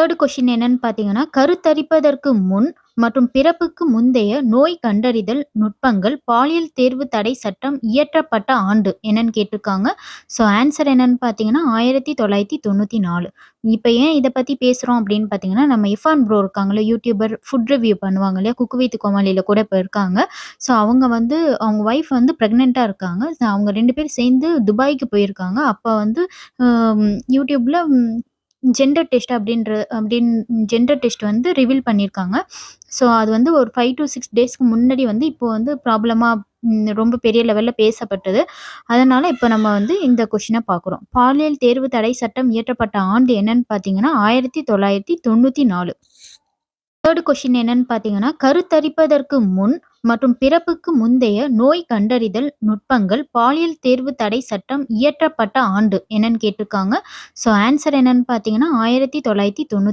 3 question என்னன்னு பார்த்தீங்கன்னா, கருத்தரிப்பதற்கு முன் மற்றும் பிறப்புக்கு முந்தைய நோய் கண்டறிதல் நுட்பங்கள், பாலியல் தேர்வு தடை சட்டம் இயற்றப்பட்ட ஆண்டு என்னன்னு கேட்டிருக்காங்க. ஸோ ஆன்சர் என்னன்னு பார்த்தீங்கன்னா, 1994. இப்ப ஏன் இத பத்தி பேசுறோம் அப்படின்னு பார்த்தீங்கன்னா, நம்ம இர்ஃபான் ப்ரோ இருக்காங்கல்ல, யூடியூபர் ஃபுட் ரிவ்யூ பண்ணுவாங்க இல்லையா? குக்கு வித் கோமாளில கூட இப்ப இருக்காங்க. ஸோ அவங்க வந்து அவங்க ஒய்ஃப் வந்து பிரெக்னன்ட்டா இருக்காங்க. அவங்க 2 பேரும் சேர்ந்து துபாய்க்கு போயிருக்காங்க. அப்ப வந்து யூடியூப்ல ஜெண்டர் டெஸ்ட் ஜெண்டர் டெஸ்ட் வந்து ரிவீல் பண்ணியிருக்காங்க. ஸோ அது வந்து ஒரு 5 டூ 6 டேஸ்க்கு முன்னாடி வந்து இப்போ வந்து ப்ராப்ளமா ரொம்ப பெரிய லெவல்ல பேசப்பட்டது. அதனால இப்ப நம்ம வந்து இந்த கொஸ்டின பார்க்குறோம். பாலியல் தேர்வு தடை சட்டம் இயற்றப்பட்ட ஆண்டு என்னன்னு பார்த்தீங்கன்னா, 1994. 3 கொஸ்டின் என்னன்னு பார்த்தீங்கன்னா, கருத்தரிப்பதற்கு முன் மற்றும் பிறப்புக்கு முந்தைய நோய் கண்டறிதல் நுட்பங்கள், பாலியல் தேர்வு தடை சட்டம் இயற்றப்பட்ட ஆண்டு என்னன்னு கேட்டிருக்காங்க. ஸோ ஆன்சர் என்னன்னு பார்த்தீங்கன்னா, 1994.